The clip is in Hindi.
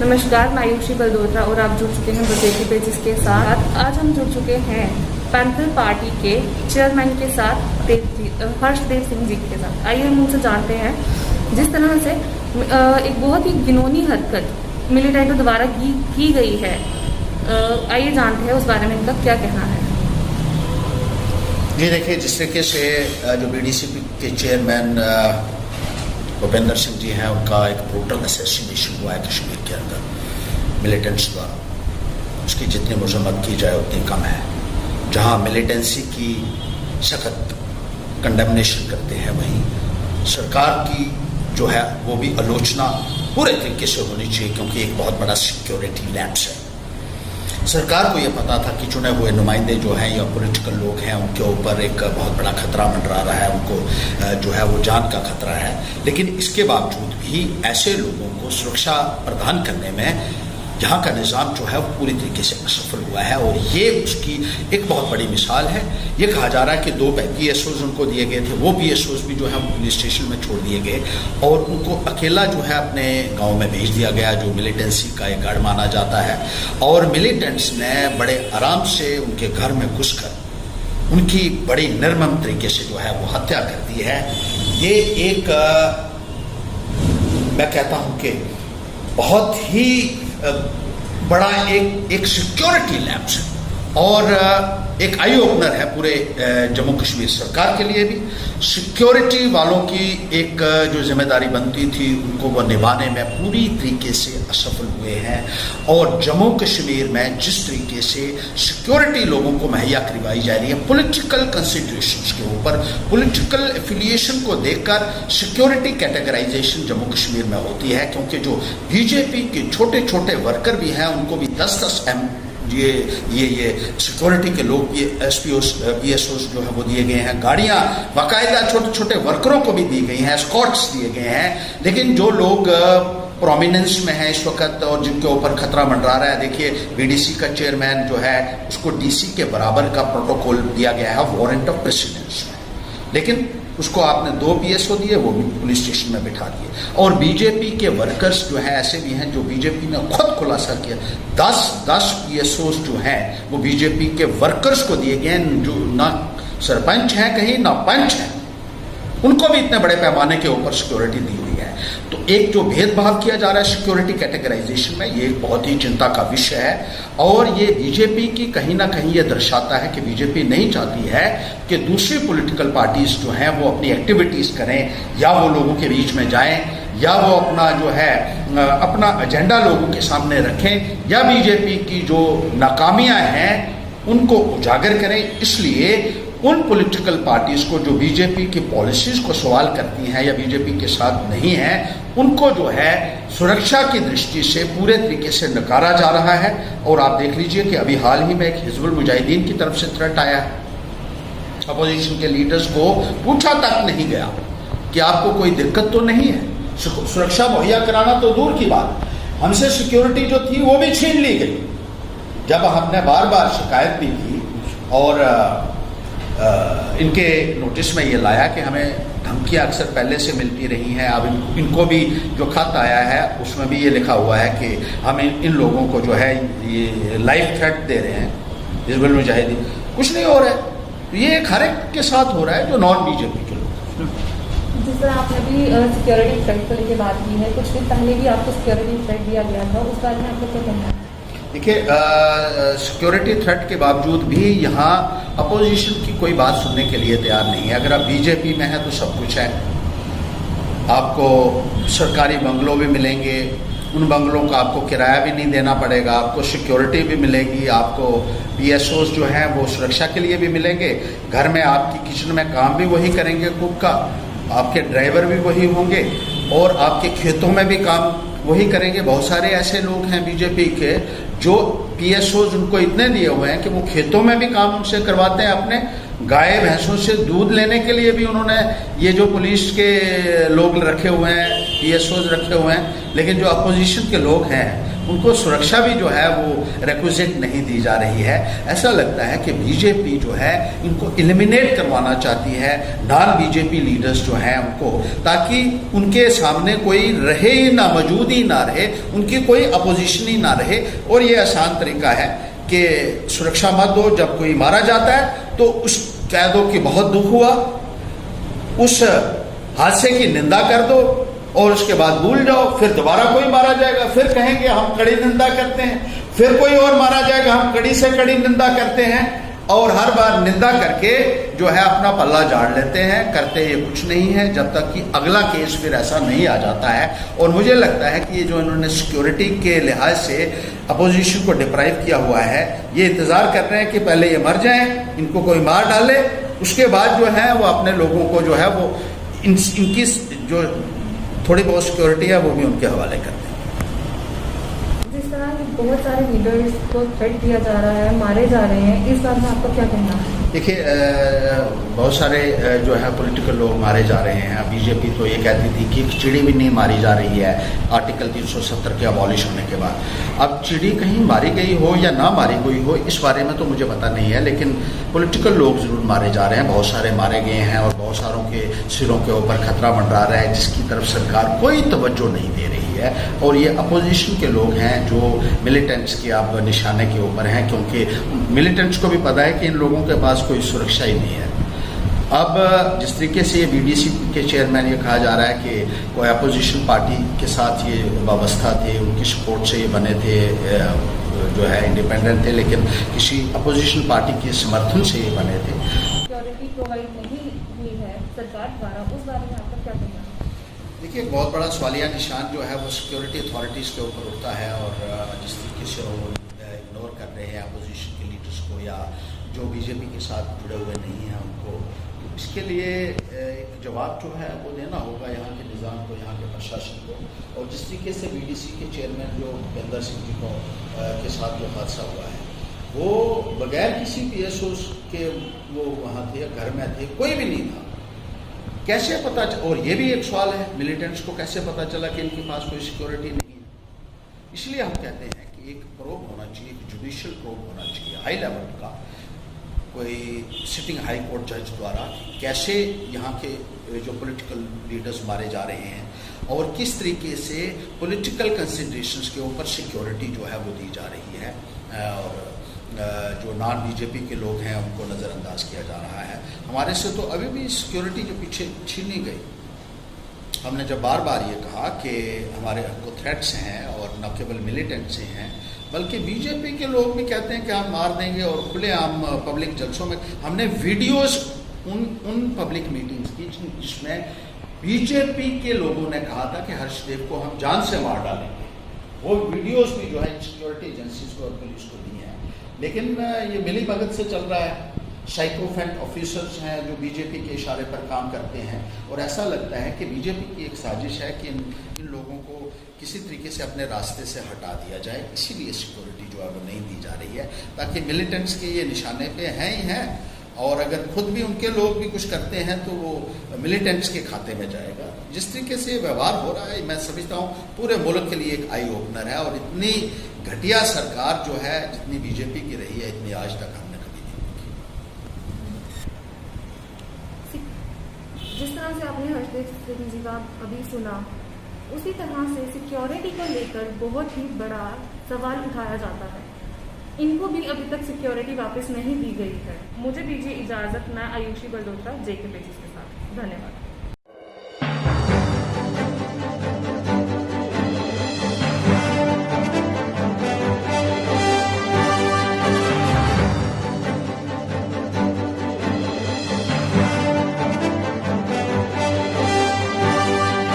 नमस्कार, मैं आयुषी बलदोत्रा और आप जुड़ चुके हैं बजेटी पेजेस के साथ। आज हम जुड़ चुके हैं पैंथर पार्टी के चेयरमैन के साथ हर्षदेव सिंह जी के साथ। आइए हम उनसे जानते हैं जिस तरह से एक बहुत ही घिनौनी हरकत मिलिटेंटों द्वारा की गई है। आइए जानते हैं उस बारे में इनका क्या कहना है। जी देखिए, जिस तरीके से जो बीडीसीपी के चेयरमैन भूपेंद्र सिंह जी हैं, उनका एक ब्रूटल असैसिनेशन हुआ है कश्मीर के अंदर मिलिटेंट्स द्वारा। उसकी जितनी मजम्मत की जाए उतनी कम है। जहां मिलिटेंसी की सख्त कंडेमनेशन करते हैं, वहीं सरकार की जो है वो भी आलोचना पूरे तरीके से होनी चाहिए, क्योंकि एक बहुत बड़ा सिक्योरिटी लैप्स है। सरकार को ये पता था कि चुने हुए नुमाइंदे जो हैं या पॉलिटिकल लोग हैं, उनके ऊपर एक बहुत बड़ा खतरा मंडरा रहा है, उनको जो है वो जान का खतरा है। लेकिन इसके बावजूद भी ऐसे लोगों को सुरक्षा प्रदान करने में यहाँ का निज़ाम जो है वो पूरी तरीके से असफल हुआ है, और ये उसकी एक बहुत बड़ी मिसाल है। ये कहा जा रहा है कि 2 PSOs उनको दिए गए थे, वो PSOs भी जो है पुलिस स्टेशन में छोड़ दिए गए और उनको अकेला जो है अपने गांव में भेज दिया गया, जो मिलिटेंसी का एक गढ़ माना जाता है। और मिलिटेंट्स ने बड़े आराम से उनके घर में घुसकर उनकी बड़ी निर्मम तरीके से जो है वो हत्या कर दी है। ये एक मैं कहता हूँ कि बहुत ही बड़ा एक सिक्योरिटी लैप्स है और एक आई ओपनर है पूरे जम्मू कश्मीर सरकार के लिए भी। सिक्योरिटी वालों की एक जो जिम्मेदारी बनती थी उनको वो निभाने में पूरी तरीके से असफल हुए हैं। और जम्मू कश्मीर में जिस तरीके से सिक्योरिटी लोगों को मुहैया करवाई जा रही है, पॉलिटिकल कंसिडरेशंस के ऊपर, पॉलिटिकल एफिलिएशन को देखकर सिक्योरिटी कैटेगराइजेशन जम्मू कश्मीर में होती है। क्योंकि जो बीजेपी के छोटे छोटे वर्कर भी हैं, उनको भी 10-10 ये सिक्योरिटी के लोग, ये SPOs PSOs जो है वो दिए गए हैं। गाड़ियां बाकायदा छोटे छोटे वर्करों को भी दी गई हैं, एस्कॉर्ट्स दिए गए हैं। लेकिन जो लोग प्रोमिनेंस में है इस वक्त और जिनके ऊपर खतरा मंडरा रहा है, देखिए BDC का चेयरमैन जो है उसको DC के बराबर का प्रोटोकॉल दिया गया है वारंट ऑफ प्रेसिडेंस में, लेकिन उसको आपने 2 PSO दिए, वो भी पुलिस स्टेशन में बिठा दिए। और बीजेपी के वर्कर्स जो हैं ऐसे भी हैं जो बीजेपी ने खुद खुलासा किया, 10 PSOs जो हैं वो बीजेपी के वर्कर्स को दिए गए, जो ना सरपंच हैं कहीं ना पंच हैं, उनको भी इतने बड़े पैमाने के ऊपर सिक्योरिटी दी हुई है। तो एक जो भेदभाव किया जा रहा है सिक्योरिटी कैटेगराइजेशन में, ये एक बहुत ही चिंता का विषय है। और ये बीजेपी की कहीं ना कहीं ये दर्शाता है कि बीजेपी नहीं चाहती है कि दूसरी पॉलिटिकल पार्टीज जो हैं वो अपनी एक्टिविटीज करें, या वो लोगों के बीच में जाएं, या वो अपना जो है अपना एजेंडा लोगों के सामने रखें, या बीजेपी की जो नाकामियां हैं उनको उजागर करें। इसलिए उन पॉलिटिकल पार्टीज को जो बीजेपी की पॉलिसीज को सवाल करती हैं या बीजेपी के साथ नहीं है, उनको जो है सुरक्षा की दृष्टि से पूरे तरीके से नकारा जा रहा है। और आप देख लीजिए कि अभी हाल ही में एक हिजबुल मुजाहिदीन की तरफ से थ्रेट आया है। अपोजिशन के लीडर्स को पूछा तक नहीं गया कि आपको कोई दिक्कत तो नहीं है, सुरक्षा मुहैया कराना तो दूर की बात, हमसे सिक्योरिटी जो थी वो भी छीन ली गई। जब हमने बार बार शिकायत भी की और इनके नोटिस में ये लाया कि हमें धमकियां अक्सर पहले से मिलती रही हैं, अब इनको भी जो खत आया है उसमें भी ये लिखा हुआ है कि हम इन लोगों को जो है ये लाइफ थ्रेट दे रहे हैं, हिजबुल मुजाहिदीन। कुछ नहीं हो रहा है, ये एक हर एक के साथ हो रहा है जो नॉन बीजेपी के लोग। जिस तरह आपने भी सिक्योरिटी थ्रेट को लेकर बात की है, कुछ दिन पहले भी आपको सिक्योरिटी थ्रेट दिया गया था, उस बारे में आपको क्या कहना है? देखिए, सिक्योरिटी थ्रेट के बावजूद भी यहाँ अपोजिशन की कोई बात सुनने के लिए तैयार नहीं है। अगर आप बीजेपी में हैं तो सब कुछ है, आपको सरकारी बंगलों भी मिलेंगे, उन बंगलों का आपको किराया भी नहीं देना पड़ेगा, आपको सिक्योरिटी भी मिलेगी, आपको PSOs जो हैं वो सुरक्षा के लिए भी मिलेंगे, घर में आपकी किचन में काम भी वही करेंगे कुक का, आपके ड्राइवर भी वही होंगे, और आपके खेतों में भी काम वही करेंगे। बहुत सारे ऐसे लोग हैं बीजेपी के जो PSOs उनको इतने दिए हुए हैं कि वो खेतों में भी काम उनसे करवाते हैं। अपने गाय भैंसों से दूध लेने के लिए भी उन्होंने ये जो पुलिस के लोग रखे हुए हैं, PSOs रखे हुए हैं। लेकिन जो अपोजिशन के लोग हैं उनको सुरक्षा भी जो है वो रिक्विजिट नहीं दी जा रही है। ऐसा लगता है कि बीजेपी जो है इनको एलिमिनेट करवाना चाहती है, नॉन बीजेपी लीडर्स जो हैं उनको, ताकि उनके सामने कोई रहे ही ना, मौजूद ही ना रहे, उनकी कोई अपोजिशन ही ना रहे। और ये आसान तरीका है कि सुरक्षा मत दो, जब कोई मारा जाता है तो उस कह दो कि बहुत दुख हुआ, उस हादसे की निंदा कर दो और उसके बाद भूल जाओ। फिर दोबारा कोई मारा जाएगा, फिर कहेंगे हम कड़ी निंदा करते हैं, फिर कोई और मारा जाएगा, हम कड़ी से कड़ी निंदा करते हैं, और हर बार निंदा करके जो है अपना पल्ला झाड़ लेते हैं। करते ये कुछ नहीं है जब तक कि अगला केस फिर ऐसा नहीं आ जाता है। और मुझे लगता है कि ये जो इन्होंने सिक्योरिटी के लिहाज से अपोजिशन को डिप्राइव किया हुआ है, ये इंतजार कर रहे हैं कि पहले ये मर जाएं, इनको कोई मार डाले, उसके बाद जो है वो अपने लोगों को जो है वो इनकी जो थोड़ी बहुत सिक्योरिटी है वो भी उनके हवाले करते हैं। जिस तरह बहुत सारे लीडर्स को थ्रेट दिया जा रहा है, मारे जा रहे हैं, इस बात में आपका क्या कहना है? देखिए, बहुत सारे जो है पॉलिटिकल लोग मारे जा रहे हैं। बीजेपी तो ये कहती थी कि एक चिड़ी भी नहीं मारी जा रही है आर्टिकल 370 के अबॉलिश होने के बाद। अब चिड़ी कहीं मारी गई हो या ना मारी गई हो, इस बारे में तो मुझे पता नहीं है, लेकिन पॉलिटिकल लोग जरूर मारे जा रहे हैं, बहुत सारे मारे गए हैं और बहुत सारों के सिरों के ऊपर खतरा मंडरा रहा है, जिसकी तरफ सरकार कोई तवज्जो नहीं दे रही है। और ये अपोजिशन के लोग हैं जो मिलिटेंट्स के अब निशाने के ऊपर हैं, क्योंकि मिलिटेंट्स को भी पता है कि इन लोगों के पास कोई सुरक्षा ही नहीं है। अब जिस तरीके से ये बीडीसी के चेयरमैन ये कहा जा रहा है कि कोई अपोजिशन पार्टी के साथ ये वाबस्ता थे, उनकी सपोर्ट से ये बने थे, जो है इंडिपेंडेंट थे, लेकिन किसी अपोजिशन पार्टी के समर्थन से ये बने थे। सिक्योरिटी प्रोवाइड नहीं हुई है सरकार द्वारा, उस बारे में आपका क्या कहना है? देखिए, एक बहुत बड़ा सवालिया निशान जो है वो सिक्योरिटी अथॉरिटीज़ के ऊपर उठता है, और जिस तरीके से वो इग्नोर कर रहे हैं अपोजिशन के लीडर्स को या जो बीजेपी के साथ जुड़े हुए नहीं हैं उनको, इसके लिए एक जवाब जो है वो देना होगा यहाँ के निज़ाम को, यहाँ के प्रशासन को। और जिस तरीके से बीडीसी के चेयरमैन जो भूपेंद्र सिंह जी को के साथ जो हादसा हुआ है, वो बगैर किसी PSO के वो वहाँ थे, घर में थे, कोई भी नहीं था, कैसे पता और ये भी एक सवाल है, मिलिटेंट्स को कैसे पता चला कि इनके पास कोई सिक्योरिटी नहीं है? इसलिए हम कहते हैं कि एक प्रोब होना चाहिए, एक जुडिशियल प्रोब होना चाहिए हाई लेवल का, कोई सिटिंग हाई कोर्ट जज द्वारा, कैसे यहाँ के जो पॉलिटिकल लीडर्स मारे जा रहे हैं और किस तरीके से पॉलिटिकल कंसिडरेशंस के ऊपर सिक्योरिटी जो है वो दी जा रही है, और जो नॉन बीजेपी के लोग हैं उनको नज़रअंदाज किया जा रहा है। हमारे से तो अभी भी सिक्योरिटी जो पीछे छीनी गई। हमने जब बार बार ये कहा कि हमारे को थ्रेट्स हैं, और न केवल मिलिटेंट से हैं बल्कि बीजेपी के लोग भी कहते हैं कि हम मार देंगे, और खुलेआम पब्लिक जलसों में हमने वीडियोस उन पब्लिक मीटिंग्स की जिसमें बीजेपी के लोगों ने कहा था कि हर्षदेव को हम जान से मार डालेंगे। वो वीडियोस भी जो है सिक्योरिटी एजेंसीज को और पुलिस को दी हैं, लेकिन ये मिली भगत से चल रहा है। साइकोफेंट ऑफिसर्स हैं जो बीजेपी के इशारे पर काम करते हैं, और ऐसा लगता है कि बीजेपी की एक साजिश है कि इन लोगों को किसी तरीके से अपने रास्ते से हटा दिया जाए। इसीलिए सिक्योरिटी जो है वो नहीं दी जा रही है, ताकि मिलिटेंट्स के ये निशाने पे हैं ही हैं, और अगर खुद भी उनके लोग भी कुछ करते हैं तो वो मिलिटेंट्स के खाते में जाएगा। जिस तरीके से व्यवहार हो रहा है, मैं समझता हूँ पूरे मुल्क के लिए एक आई ओपनर है, और इतनी घटिया सरकार जो है जितनी बीजेपी की रही है, इतनी आज तक हमने कभी नहीं देखी। जिस तरह से आपने हर्षदेव सिंह जी का अभी सुना, उसी तरह से सिक्योरिटी को लेकर बहुत ही बड़ा सवाल उठाया जाता है। इनको भी अभी तक सिक्योरिटी वापस नहीं दी गई है। मुझे दीजिए इजाज़त, मैं आयुषी बलडोत्रा, JK पेजेस के साथ। धन्यवाद।